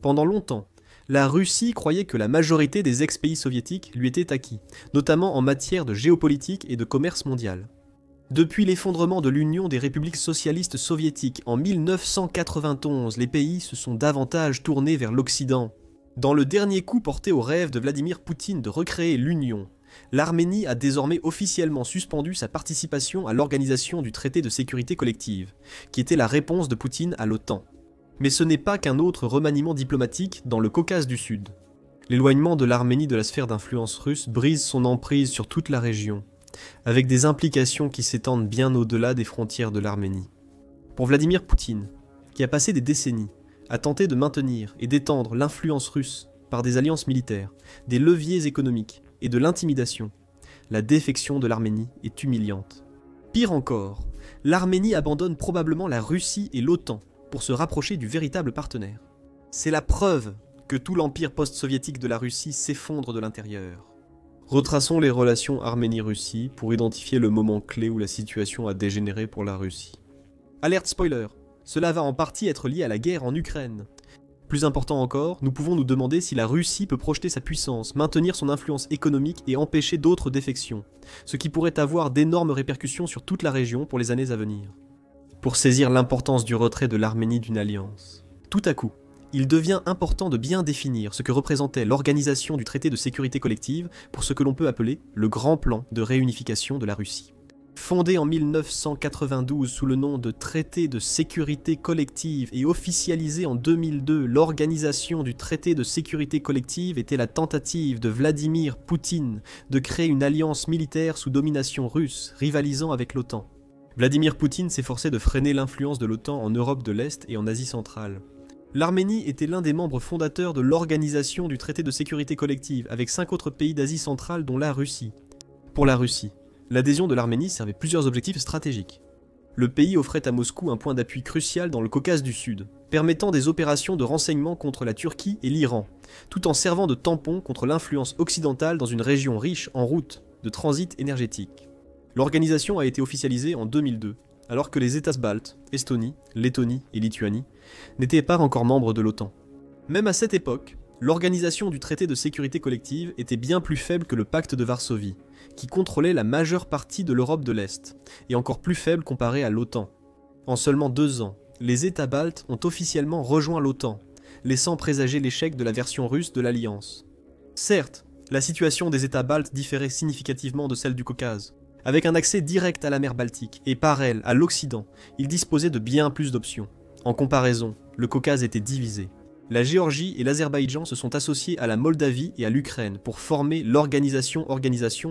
Pendant longtemps, la Russie croyait que la majorité des ex-pays soviétiques lui étaient acquis, notamment en matière de géopolitique et de commerce mondial. Depuis l'effondrement de l'Union des républiques socialistes soviétiques en 1991, les pays se sont davantage tournés vers l'Occident. Dans le dernier coup porté au rêve de Vladimir Poutine de recréer l'Union, l'Arménie a désormais officiellement suspendu sa participation à l'organisation du traité de sécurité collective, qui était la réponse de Poutine à l'OTAN. Mais ce n'est pas qu'un autre remaniement diplomatique dans le Caucase du Sud. L'éloignement de l'Arménie de la sphère d'influence russe brise son emprise sur toute la région, avec des implications qui s'étendent bien au-delà des frontières de l'Arménie. Pour Vladimir Poutine, qui a passé des décennies à tenter de maintenir et d'étendre l'influence russe par des alliances militaires, des leviers économiques et de l'intimidation, la défection de l'Arménie est humiliante. Pire encore, l'Arménie abandonne probablement la Russie et l'OTAN pour se rapprocher du véritable partenaire. C'est la preuve que tout l'empire post-soviétique de la Russie s'effondre de l'intérieur. Retraçons les relations Arménie-Russie pour identifier le moment clé où la situation a dégénéré pour la Russie. Alerte spoiler, cela va en partie être lié à la guerre en Ukraine. Plus important encore, nous pouvons nous demander si la Russie peut projeter sa puissance, maintenir son influence économique et empêcher d'autres défections, ce qui pourrait avoir d'énormes répercussions sur toute la région pour les années à venir. Pour saisir l'importance du retrait de l'Arménie d'une alliance, tout à coup, il devient important de bien définir ce que représentait l'organisation du traité de sécurité collective pour ce que l'on peut appeler le grand plan de réunification de la Russie. Fondé en 1992 sous le nom de Traité de sécurité collective et officialisé en 2002, l'organisation du traité de sécurité collective était la tentative de Vladimir Poutine de créer une alliance militaire sous domination russe, rivalisant avec l'OTAN. Vladimir Poutine s'efforçait de freiner l'influence de l'OTAN en Europe de l'Est et en Asie centrale. L'Arménie était l'un des membres fondateurs de l'organisation du traité de sécurité collective, avec 5 autres pays d'Asie centrale dont la Russie. Pour la Russie, l'adhésion de l'Arménie servait plusieurs objectifs stratégiques. Le pays offrait à Moscou un point d'appui crucial dans le Caucase du Sud, permettant des opérations de renseignement contre la Turquie et l'Iran, tout en servant de tampon contre l'influence occidentale dans une région riche en routes de transit énergétique. L'organisation a été officialisée en 2002, alors que les États baltes, Estonie, Lettonie et Lituanie, n'étaient pas encore membres de l'OTAN. Même à cette époque, l'organisation du traité de sécurité collective était bien plus faible que le pacte de Varsovie, qui contrôlait la majeure partie de l'Europe de l'Est, et encore plus faible comparé à l'OTAN. En seulement 2 ans, les États baltes ont officiellement rejoint l'OTAN, laissant présager l'échec de la version russe de l'Alliance. Certes, la situation des États baltes différait significativement de celle du Caucase. Avec un accès direct à la mer Baltique, et par elle, à l'Occident, ils disposaient de bien plus d'options. En comparaison, le Caucase était divisé. La Géorgie et l'Azerbaïdjan se sont associés à la Moldavie et à l'Ukraine pour former l'Organisation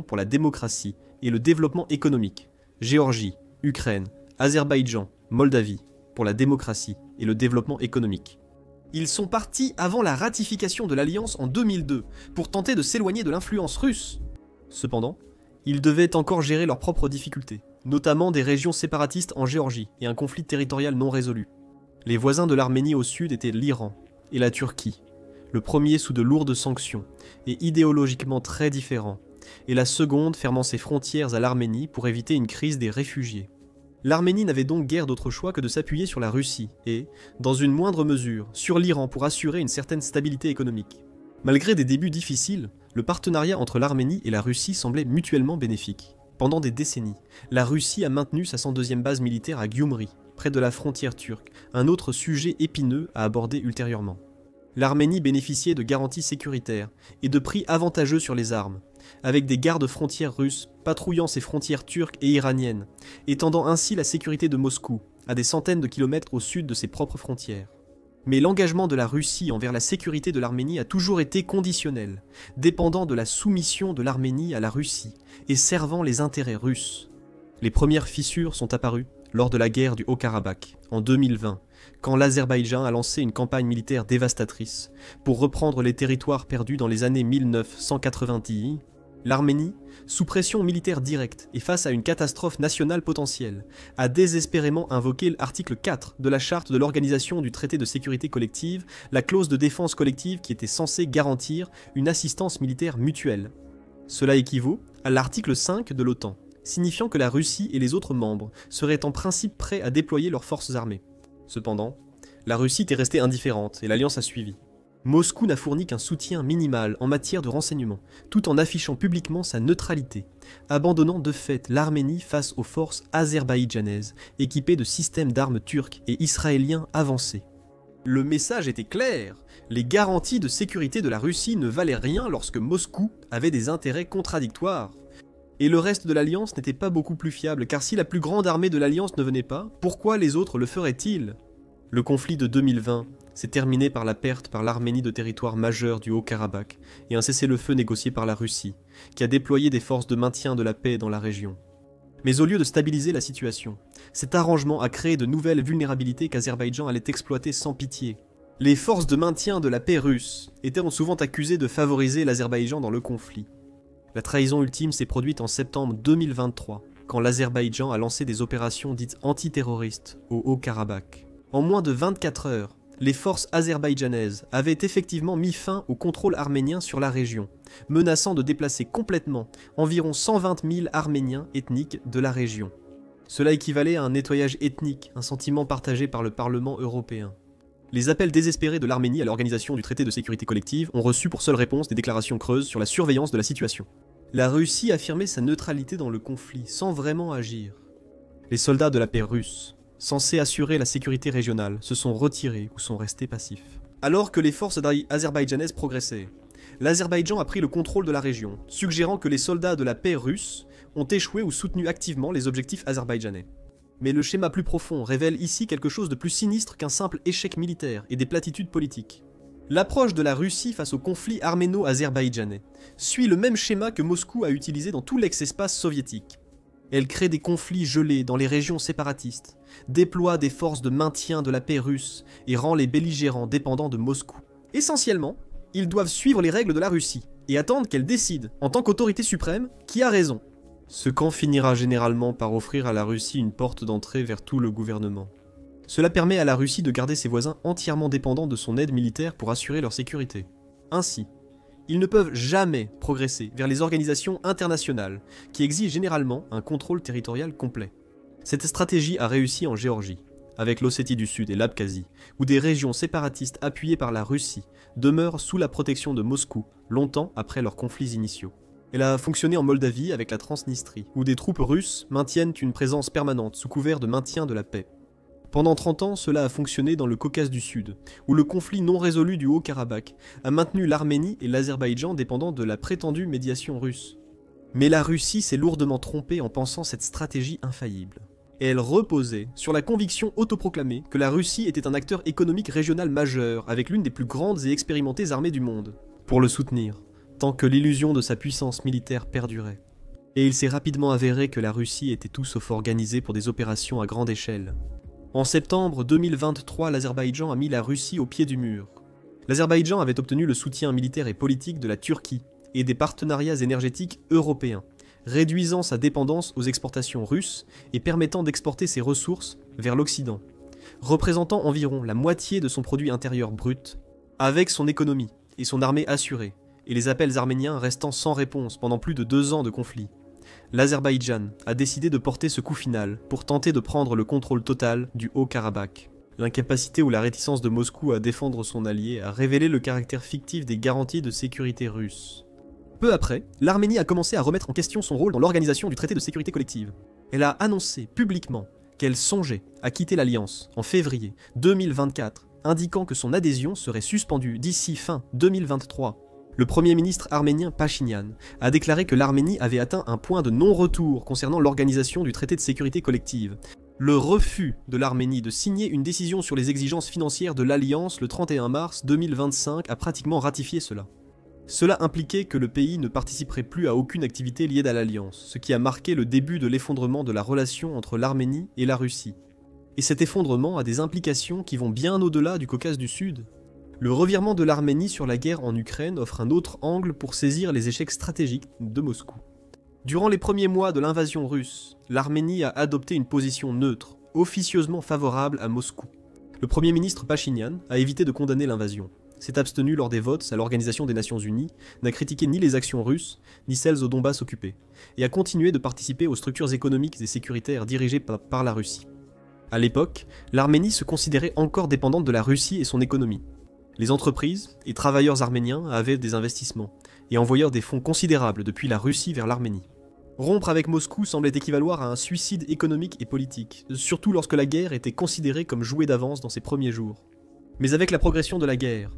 pour la démocratie et le développement économique. Géorgie, Ukraine, Azerbaïdjan, Moldavie, pour la démocratie et le développement économique. Ils sont partis avant la ratification de l'Alliance en 2002 pour tenter de s'éloigner de l'influence russe. Cependant, ils devaient encore gérer leurs propres difficultés, notamment des régions séparatistes en Géorgie et un conflit territorial non résolu. Les voisins de l'Arménie au sud étaient l'Iran et la Turquie, le premier sous de lourdes sanctions et idéologiquement très différent, et la seconde fermant ses frontières à l'Arménie pour éviter une crise des réfugiés. L'Arménie n'avait donc guère d'autre choix que de s'appuyer sur la Russie et, dans une moindre mesure, sur l'Iran pour assurer une certaine stabilité économique. Malgré des débuts difficiles, le partenariat entre l'Arménie et la Russie semblait mutuellement bénéfique. Pendant des décennies, la Russie a maintenu sa 102e base militaire à Gyumri, près de la frontière turque, un autre sujet épineux à aborder ultérieurement. L'Arménie bénéficiait de garanties sécuritaires et de prix avantageux sur les armes, avec des gardes-frontières russes patrouillant ses frontières turques et iraniennes, étendant ainsi la sécurité de Moscou à des centaines de kilomètres au sud de ses propres frontières. Mais l'engagement de la Russie envers la sécurité de l'Arménie a toujours été conditionnel, dépendant de la soumission de l'Arménie à la Russie et servant les intérêts russes. Les premières fissures sont apparues lors de la guerre du Haut-Karabakh, en 2020, quand l'Azerbaïdjan a lancé une campagne militaire dévastatrice pour reprendre les territoires perdus dans les années 1990. L'Arménie, sous pression militaire directe et face à une catastrophe nationale potentielle, a désespérément invoqué l'article 4 de la charte de l'Organisation du traité de sécurité collective, la clause de défense collective qui était censée garantir une assistance militaire mutuelle. Cela équivaut à l'article 5 de l'OTAN, signifiant que la Russie et les autres membres seraient en principe prêts à déployer leurs forces armées. Cependant, la Russie était restée indifférente et l'Alliance a suivi. Moscou n'a fourni qu'un soutien minimal en matière de renseignement, tout en affichant publiquement sa neutralité, abandonnant de fait l'Arménie face aux forces azerbaïdjanaises, équipées de systèmes d'armes turcs et israéliens avancés. Le message était clair, les garanties de sécurité de la Russie ne valaient rien lorsque Moscou avait des intérêts contradictoires. Et le reste de l'Alliance n'était pas beaucoup plus fiable, car si la plus grande armée de l'Alliance ne venait pas, pourquoi les autres le feraient-ils? Le conflit de 2020 s'est terminé par la perte par l'Arménie de territoires majeurs du Haut-Karabakh et un cessez-le-feu négocié par la Russie, qui a déployé des forces de maintien de la paix dans la région. Mais au lieu de stabiliser la situation, cet arrangement a créé de nouvelles vulnérabilités qu'Azerbaïdjan allait exploiter sans pitié. Les forces de maintien de la paix russes étaient souvent accusées de favoriser l'Azerbaïdjan dans le conflit. La trahison ultime s'est produite en septembre 2023, quand l'Azerbaïdjan a lancé des opérations dites antiterroristes au Haut-Karabakh. En moins de 24 heures, les forces azerbaïdjanaises avaient effectivement mis fin au contrôle arménien sur la région, menaçant de déplacer complètement environ 120 000 Arméniens ethniques de la région. Cela équivalait à un nettoyage ethnique, un sentiment partagé par le Parlement européen. Les appels désespérés de l'Arménie à l'organisation du traité de sécurité collective ont reçu pour seule réponse des déclarations creuses sur la surveillance de la situation. La Russie affirmait sa neutralité dans le conflit, sans vraiment agir. Les soldats de la paix russe, censés assurer la sécurité régionale, se sont retirés ou sont restés passifs. Alors que les forces azerbaïdjanaises progressaient, l'Azerbaïdjan a pris le contrôle de la région, suggérant que les soldats de la paix russes ont échoué ou soutenu activement les objectifs azerbaïdjanais. Mais le schéma plus profond révèle ici quelque chose de plus sinistre qu'un simple échec militaire et des platitudes politiques. L'approche de la Russie face au conflit arméno-azerbaïdjanais suit le même schéma que Moscou a utilisé dans tout l'ex-espace soviétique. Elle crée des conflits gelés dans les régions séparatistes, déploie des forces de maintien de la paix russe et rend les belligérants dépendants de Moscou. Essentiellement, ils doivent suivre les règles de la Russie et attendre qu'elle décide, en tant qu'autorité suprême, qui a raison. Ce camp finira généralement par offrir à la Russie une porte d'entrée vers tout le gouvernement. Cela permet à la Russie de garder ses voisins entièrement dépendants de son aide militaire pour assurer leur sécurité. Ainsi, ils ne peuvent jamais progresser vers les organisations internationales, qui exigent généralement un contrôle territorial complet. Cette stratégie a réussi en Géorgie, avec l'Ossétie du Sud et l'Abkhazie, où des régions séparatistes appuyées par la Russie demeurent sous la protection de Moscou, longtemps après leurs conflits initiaux. Elle a fonctionné en Moldavie avec la Transnistrie, où des troupes russes maintiennent une présence permanente sous couvert de maintien de la paix. Pendant 30 ans, cela a fonctionné dans le Caucase du Sud, où le conflit non résolu du Haut-Karabakh a maintenu l'Arménie et l'Azerbaïdjan dépendant de la prétendue médiation russe. Mais la Russie s'est lourdement trompée en pensant cette stratégie infaillible. Et elle reposait sur la conviction autoproclamée que la Russie était un acteur économique régional majeur avec l'une des plus grandes et expérimentées armées du monde. Pour le soutenir, tant que l'illusion de sa puissance militaire perdurait. Et il s'est rapidement avéré que la Russie était tout sauf organisée pour des opérations à grande échelle. En septembre 2023, l'Azerbaïdjan a mis la Russie au pied du mur. L'Azerbaïdjan avait obtenu le soutien militaire et politique de la Turquie et des partenariats énergétiques européens, réduisant sa dépendance aux exportations russes et permettant d'exporter ses ressources vers l'Occident, représentant environ la moitié de son produit intérieur brut, avec son économie et son armée assurée, et les appels arméniens restant sans réponse pendant plus de 2 ans de conflit. L'Azerbaïdjan a décidé de porter ce coup final pour tenter de prendre le contrôle total du Haut-Karabakh. L'incapacité ou la réticence de Moscou à défendre son allié a révélé le caractère fictif des garanties de sécurité russes. Peu après, l'Arménie a commencé à remettre en question son rôle dans l'organisation du traité de sécurité collective. Elle a annoncé publiquement qu'elle songeait à quitter l'Alliance en février 2024, indiquant que son adhésion serait suspendue d'ici fin 2023. Le premier ministre arménien Pachinian a déclaré que l'Arménie avait atteint un point de non-retour concernant l'organisation du traité de sécurité collective. Le refus de l'Arménie de signer une décision sur les exigences financières de l'Alliance le 31 mars 2025 a pratiquement ratifié cela. Cela impliquait que le pays ne participerait plus à aucune activité liée à l'Alliance, ce qui a marqué le début de l'effondrement de la relation entre l'Arménie et la Russie. Et cet effondrement a des implications qui vont bien au-delà du Caucase du Sud. Le revirement de l'Arménie sur la guerre en Ukraine offre un autre angle pour saisir les échecs stratégiques de Moscou. Durant les premiers mois de l'invasion russe, l'Arménie a adopté une position neutre, officieusement favorable à Moscou. Le premier ministre Pachinian a évité de condamner l'invasion, s'est abstenu lors des votes à l'Organisation des Nations Unies, n'a critiqué ni les actions russes, ni celles au Donbass occupé, et a continué de participer aux structures économiques et sécuritaires dirigées par la Russie. À l'époque, l'Arménie se considérait encore dépendante de la Russie et son économie. Les entreprises et travailleurs arméniens avaient des investissements et envoyèrent des fonds considérables depuis la Russie vers l'Arménie. Rompre avec Moscou semblait équivaloir à un suicide économique et politique, surtout lorsque la guerre était considérée comme jouée d'avance dans ses premiers jours. Mais avec la progression de la guerre,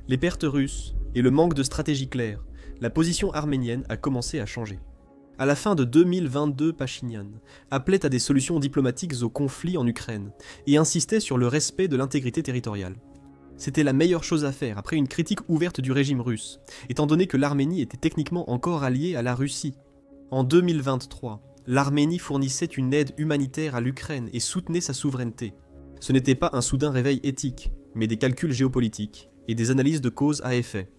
les pertes russes et le manque de stratégie claire, la position arménienne a commencé à changer. À la fin de 2022, Pachinian appelait à des solutions diplomatiques au conflit en Ukraine et insistait sur le respect de l'intégrité territoriale. C'était la meilleure chose à faire après une critique ouverte du régime russe, étant donné que l'Arménie était techniquement encore alliée à la Russie. En 2023, l'Arménie fournissait une aide humanitaire à l'Ukraine et soutenait sa souveraineté. Ce n'était pas un soudain réveil éthique, mais des calculs géopolitiques et des analyses de cause à effet.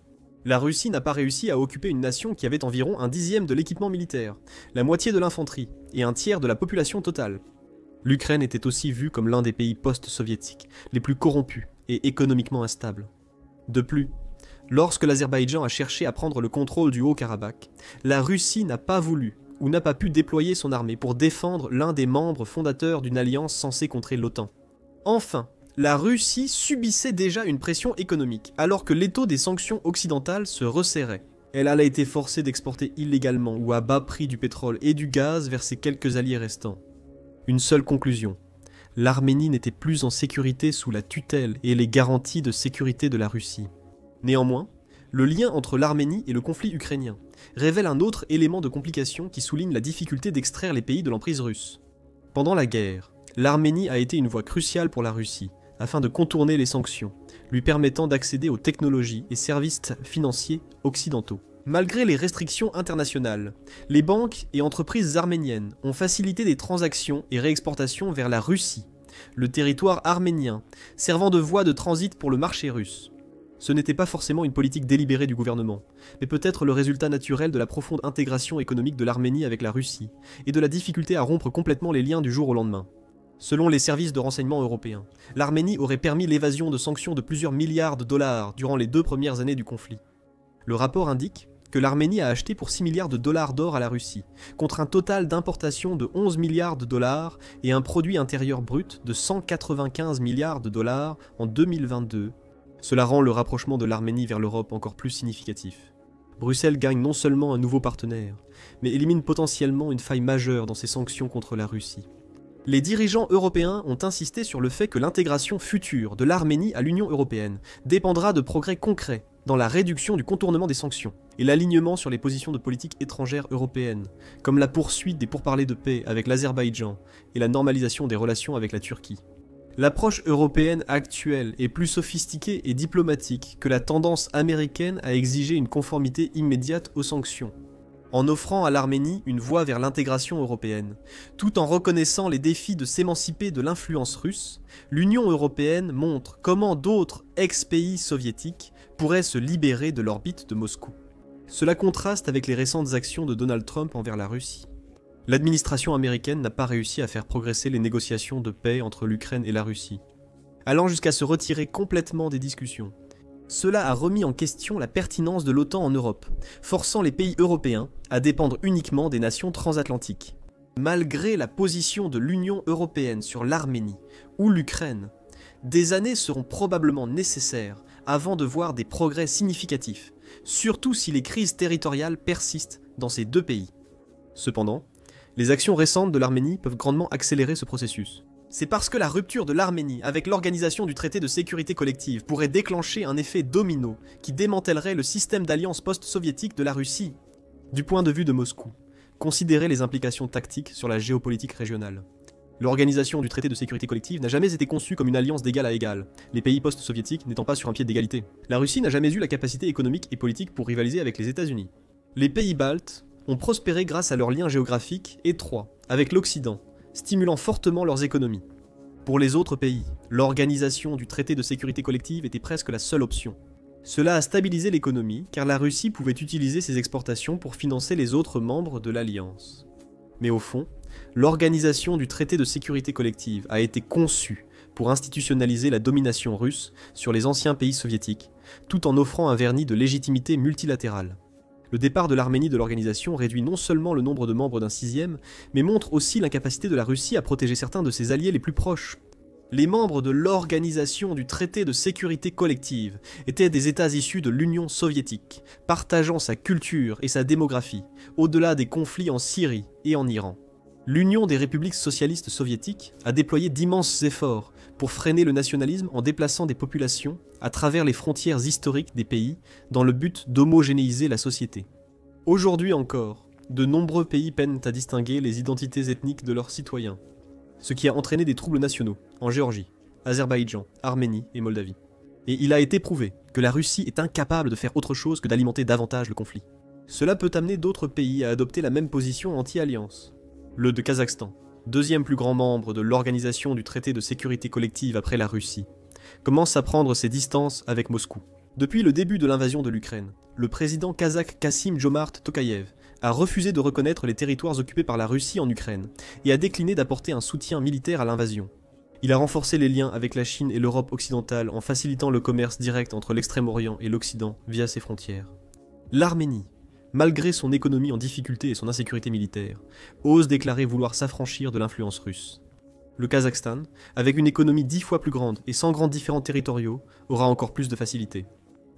La Russie n'a pas réussi à occuper une nation qui avait environ 1/10 de l'équipement militaire, la moitié de l'infanterie et 1/3 de la population totale. L'Ukraine était aussi vue comme l'un des pays post-soviétiques les plus corrompus et économiquement instables. De plus, lorsque l'Azerbaïdjan a cherché à prendre le contrôle du Haut-Karabakh, la Russie n'a pas voulu ou n'a pas pu déployer son armée pour défendre l'un des membres fondateurs d'une alliance censée contrer l'OTAN. Enfin, la Russie subissait déjà une pression économique, alors que l'étau des sanctions occidentales se resserrait. Elle a été forcée d'exporter illégalement ou à bas prix du pétrole et du gaz vers ses quelques alliés restants. Une seule conclusion. L'Arménie n'était plus en sécurité sous la tutelle et les garanties de sécurité de la Russie. Néanmoins, le lien entre l'Arménie et le conflit ukrainien révèle un autre élément de complication qui souligne la difficulté d'extraire les pays de l'emprise russe. Pendant la guerre, l'Arménie a été une voie cruciale pour la Russie, afin de contourner les sanctions, lui permettant d'accéder aux technologies et services financiers occidentaux. Malgré les restrictions internationales, les banques et entreprises arméniennes ont facilité des transactions et réexportations vers la Russie, le territoire arménien, servant de voie de transit pour le marché russe. Ce n'était pas forcément une politique délibérée du gouvernement, mais peut-être le résultat naturel de la profonde intégration économique de l'Arménie avec la Russie, et de la difficulté à rompre complètement les liens du jour au lendemain. Selon les services de renseignement européens, l'Arménie aurait permis l'évasion de sanctions de plusieurs milliards de dollars durant les 2 premières années du conflit. Le rapport indique que l'Arménie a acheté pour 6 milliards de dollars d'or à la Russie, contre un total d'importation de 11 milliards de dollars et un produit intérieur brut de 195 milliards de dollars en 2022. Cela rend le rapprochement de l'Arménie vers l'Europe encore plus significatif. Bruxelles gagne non seulement un nouveau partenaire, mais élimine potentiellement une faille majeure dans ses sanctions contre la Russie. Les dirigeants européens ont insisté sur le fait que l'intégration future de l'Arménie à l'Union européenne dépendra de progrès concrets dans la réduction du contournement des sanctions et l'alignement sur les positions de politique étrangère européenne, comme la poursuite des pourparlers de paix avec l'Azerbaïdjan et la normalisation des relations avec la Turquie. L'approche européenne actuelle est plus sophistiquée et diplomatique que la tendance américaine à exiger une conformité immédiate aux sanctions, en offrant à l'Arménie une voie vers l'intégration européenne. Tout en reconnaissant les défis de s'émanciper de l'influence russe, l'Union européenne montre comment d'autres ex-pays soviétiques pourraient se libérer de l'orbite de Moscou. Cela contraste avec les récentes actions de Donald Trump envers la Russie. L'administration américaine n'a pas réussi à faire progresser les négociations de paix entre l'Ukraine et la Russie, allant jusqu'à se retirer complètement des discussions. Cela a remis en question la pertinence de l'OTAN en Europe, forçant les pays européens à dépendre uniquement des nations transatlantiques. Malgré la position de l'Union européenne sur l'Arménie ou l'Ukraine, des années seront probablement nécessaires avant de voir des progrès significatifs, surtout si les crises territoriales persistent dans ces deux pays. Cependant, les actions récentes de l'Arménie peuvent grandement accélérer ce processus. C'est parce que la rupture de l'Arménie avec l'organisation du traité de sécurité collective pourrait déclencher un effet domino qui démantèlerait le système d'alliance post-soviétique de la Russie. Du point de vue de Moscou, considérez les implications tactiques sur la géopolitique régionale. L'organisation du traité de sécurité collective n'a jamais été conçue comme une alliance d'égal à égal, les pays post-soviétiques n'étant pas sur un pied d'égalité. La Russie n'a jamais eu la capacité économique et politique pour rivaliser avec les États-Unis. Les pays baltes ont prospéré grâce à leurs liens géographiques étroits avec l'Occident, stimulant fortement leurs économies. Pour les autres pays, l'organisation du traité de sécurité collective était presque la seule option. Cela a stabilisé l'économie, car la Russie pouvait utiliser ses exportations pour financer les autres membres de l'Alliance. Mais au fond, l'organisation du traité de sécurité collective a été conçue pour institutionnaliser la domination russe sur les anciens pays soviétiques, tout en offrant un vernis de légitimité multilatérale. Le départ de l'Arménie de l'organisation réduit non seulement le nombre de membres d'un 6e, mais montre aussi l'incapacité de la Russie à protéger certains de ses alliés les plus proches. Les membres de l'Organisation du Traité de Sécurité Collective étaient des États issus de l'Union soviétique, partageant sa culture et sa démographie, au-delà des conflits en Syrie et en Iran. L'Union des républiques socialistes soviétiques a déployé d'immenses efforts pour freiner le nationalisme en déplaçant des populations à travers les frontières historiques des pays dans le but d'homogénéiser la société. Aujourd'hui encore, de nombreux pays peinent à distinguer les identités ethniques de leurs citoyens, ce qui a entraîné des troubles nationaux en Géorgie, Azerbaïdjan, Arménie et Moldavie. Et il a été prouvé que la Russie est incapable de faire autre chose que d'alimenter davantage le conflit. Cela peut amener d'autres pays à adopter la même position anti-alliance. Le de Kazakhstan, deuxième plus grand membre de l'Organisation du Traité de Sécurité Collective après la Russie, commence à prendre ses distances avec Moscou. Depuis le début de l'invasion de l'Ukraine, le président kazakh Kassym-Jomart Tokayev a refusé de reconnaître les territoires occupés par la Russie en Ukraine et a décliné d'apporter un soutien militaire à l'invasion. Il a renforcé les liens avec la Chine et l'Europe occidentale en facilitant le commerce direct entre l'Extrême-Orient et l'Occident via ses frontières. L'Arménie, malgré son économie en difficulté et son insécurité militaire, ose déclarer vouloir s'affranchir de l'influence russe. Le Kazakhstan, avec une économie 10 fois plus grande et sans grands différends territoriaux, aura encore plus de facilité.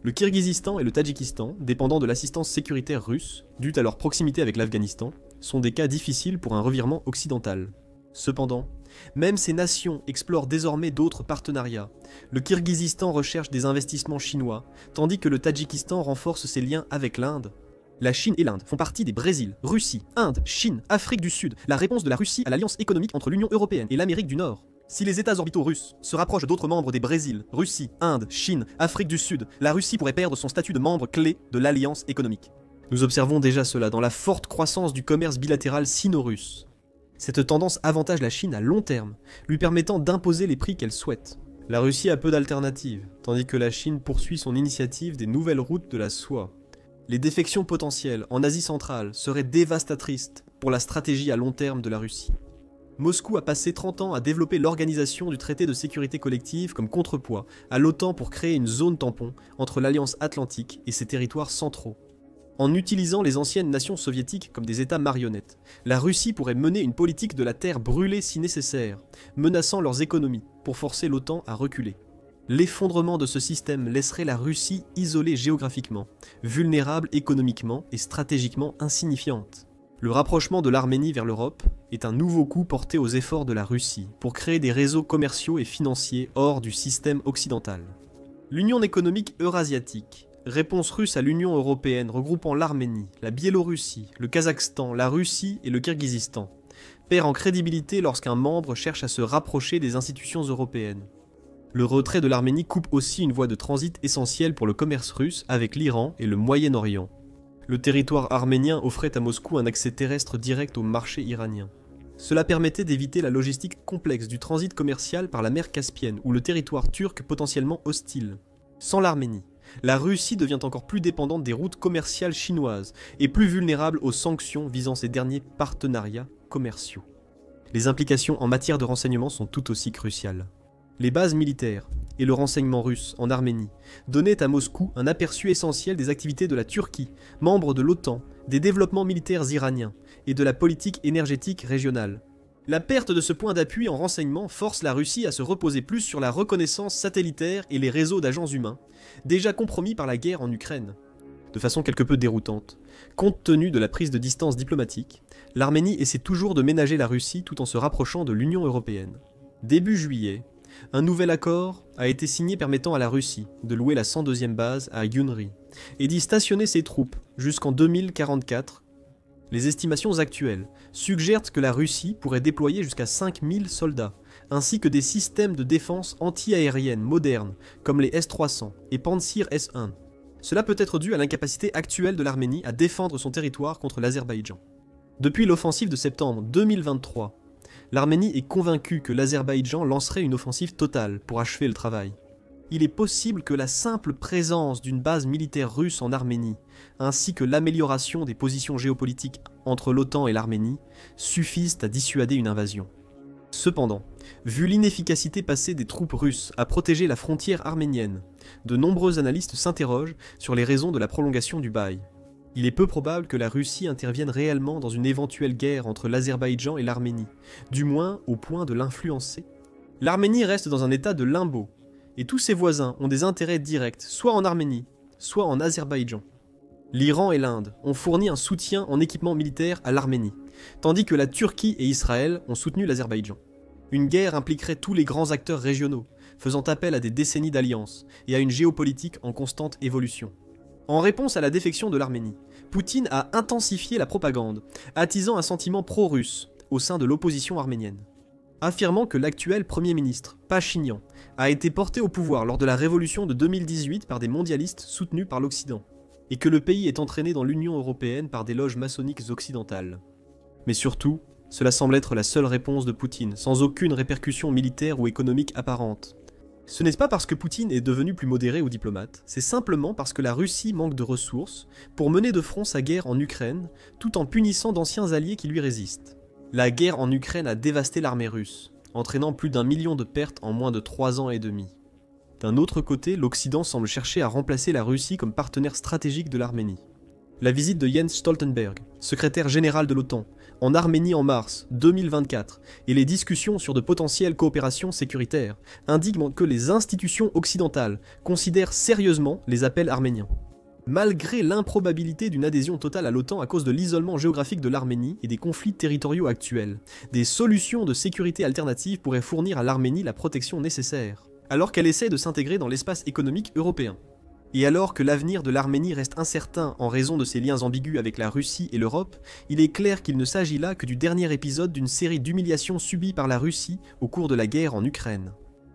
Le Kirghizistan et le Tadjikistan, dépendant de l'assistance sécuritaire russe, due à leur proximité avec l'Afghanistan, sont des cas difficiles pour un revirement occidental. Cependant, même ces nations explorent désormais d'autres partenariats. Le Kirghizistan recherche des investissements chinois, tandis que le Tadjikistan renforce ses liens avec l'Inde. La Chine et l'Inde font partie des Brésil, Russie, Inde, Chine, Afrique du Sud, la réponse de la Russie à l'alliance économique entre l'Union européenne et l'Amérique du Nord. Si les États orbitaux russes se rapprochent d'autres membres des Brésil, Russie, Inde, Chine, Afrique du Sud, la Russie pourrait perdre son statut de membre clé de l'alliance économique. Nous observons déjà cela dans la forte croissance du commerce bilatéral sino-russe. Cette tendance avantage la Chine à long terme, lui permettant d'imposer les prix qu'elle souhaite. La Russie a peu d'alternatives, tandis que la Chine poursuit son initiative des nouvelles routes de la soie. Les défections potentielles en Asie centrale seraient dévastatrices pour la stratégie à long terme de la Russie. Moscou a passé 30 ans à développer l'organisation du traité de sécurité collective comme contrepoids à l'OTAN pour créer une zone tampon entre l'Alliance Atlantique et ses territoires centraux. En utilisant les anciennes nations soviétiques comme des États marionnettes, la Russie pourrait mener une politique de la terre brûlée si nécessaire, menaçant leurs économies pour forcer l'OTAN à reculer. L'effondrement de ce système laisserait la Russie isolée géographiquement, vulnérable économiquement et stratégiquement insignifiante. Le rapprochement de l'Arménie vers l'Europe est un nouveau coup porté aux efforts de la Russie pour créer des réseaux commerciaux et financiers hors du système occidental. L'Union économique eurasiatique, réponse russe à l'Union européenne regroupant l'Arménie, la Biélorussie, le Kazakhstan, la Russie et le Kirghizistan, perd en crédibilité lorsqu'un membre cherche à se rapprocher des institutions européennes. Le retrait de l'Arménie coupe aussi une voie de transit essentielle pour le commerce russe avec l'Iran et le Moyen-Orient. Le territoire arménien offrait à Moscou un accès terrestre direct au marché iranien. Cela permettait d'éviter la logistique complexe du transit commercial par la mer Caspienne ou le territoire turc potentiellement hostile. Sans l'Arménie, la Russie devient encore plus dépendante des routes commerciales chinoises et plus vulnérable aux sanctions visant ces derniers partenariats commerciaux. Les implications en matière de renseignement sont tout aussi cruciales. Les bases militaires et le renseignement russe en Arménie donnaient à Moscou un aperçu essentiel des activités de la Turquie, membre de l'OTAN, des développements militaires iraniens et de la politique énergétique régionale. La perte de ce point d'appui en renseignement force la Russie à se reposer plus sur la reconnaissance satellitaire et les réseaux d'agents humains, déjà compromis par la guerre en Ukraine. De façon quelque peu déroutante, compte tenu de la prise de distance diplomatique, l'Arménie essaie toujours de ménager la Russie tout en se rapprochant de l'Union européenne. Début juillet, un nouvel accord a été signé permettant à la Russie de louer la 102e base à Gyumri et d'y stationner ses troupes jusqu'en 2044. Les estimations actuelles suggèrent que la Russie pourrait déployer jusqu'à 5000 soldats, ainsi que des systèmes de défense anti-aérienne modernes comme les S-300 et Pantsir S-1. Cela peut être dû à l'incapacité actuelle de l'Arménie à défendre son territoire contre l'Azerbaïdjan. Depuis l'offensive de septembre 2023, l'Arménie est convaincue que l'Azerbaïdjan lancerait une offensive totale pour achever le travail. Il est possible que la simple présence d'une base militaire russe en Arménie, ainsi que l'amélioration des positions géopolitiques entre l'OTAN et l'Arménie, suffisent à dissuader une invasion. Cependant, vu l'inefficacité passée des troupes russes à protéger la frontière arménienne, de nombreux analystes s'interrogent sur les raisons de la prolongation du bail. Il est peu probable que la Russie intervienne réellement dans une éventuelle guerre entre l'Azerbaïdjan et l'Arménie, du moins au point de l'influencer. L'Arménie reste dans un état de limbo, et tous ses voisins ont des intérêts directs, soit en Arménie, soit en Azerbaïdjan. L'Iran et l'Inde ont fourni un soutien en équipement militaire à l'Arménie, tandis que la Turquie et Israël ont soutenu l'Azerbaïdjan. Une guerre impliquerait tous les grands acteurs régionaux, faisant appel à des décennies d'alliances et à une géopolitique en constante évolution. En réponse à la défection de l'Arménie, Poutine a intensifié la propagande, attisant un sentiment pro-russe au sein de l'opposition arménienne, affirmant que l'actuel Premier ministre, Pachinian, a été porté au pouvoir lors de la révolution de 2018 par des mondialistes soutenus par l'Occident, et que le pays est entraîné dans l'Union européenne par des loges maçonniques occidentales. Mais surtout, cela semble être la seule réponse de Poutine, sans aucune répercussion militaire ou économique apparente. Ce n'est pas parce que Poutine est devenu plus modéré ou diplomate, c'est simplement parce que la Russie manque de ressources pour mener de front sa guerre en Ukraine, tout en punissant d'anciens alliés qui lui résistent. La guerre en Ukraine a dévasté l'armée russe, entraînant plus d'1 million de pertes en moins de 3 ans et demi. D'un autre côté, l'Occident semble chercher à remplacer la Russie comme partenaire stratégique de l'Arménie. La visite de Jens Stoltenberg, secrétaire général de l'OTAN, en Arménie en mars 2024, et les discussions sur de potentielles coopérations sécuritaires, indiquent que les institutions occidentales considèrent sérieusement les appels arméniens. Malgré l'improbabilité d'une adhésion totale à l'OTAN à cause de l'isolement géographique de l'Arménie et des conflits territoriaux actuels, des solutions de sécurité alternatives pourraient fournir à l'Arménie la protection nécessaire, alors qu'elle essaie de s'intégrer dans l'espace économique européen. Et alors que l'avenir de l'Arménie reste incertain en raison de ses liens ambigus avec la Russie et l'Europe, il est clair qu'il ne s'agit là que du dernier épisode d'une série d'humiliations subies par la Russie au cours de la guerre en Ukraine.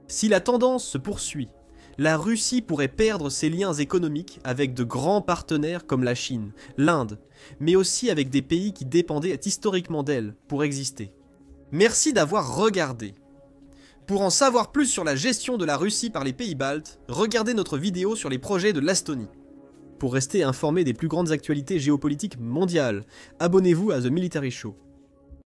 Si la tendance se poursuit, la Russie pourrait perdre ses liens économiques avec de grands partenaires comme la Chine, l'Inde, mais aussi avec des pays qui dépendaient historiquement d'elle pour exister. Merci d'avoir regardé. Pour en savoir plus sur la gestion de la Russie par les pays baltes, regardez notre vidéo sur les projets de l'Estonie. Pour rester informé des plus grandes actualités géopolitiques mondiales, abonnez-vous à The Military Show.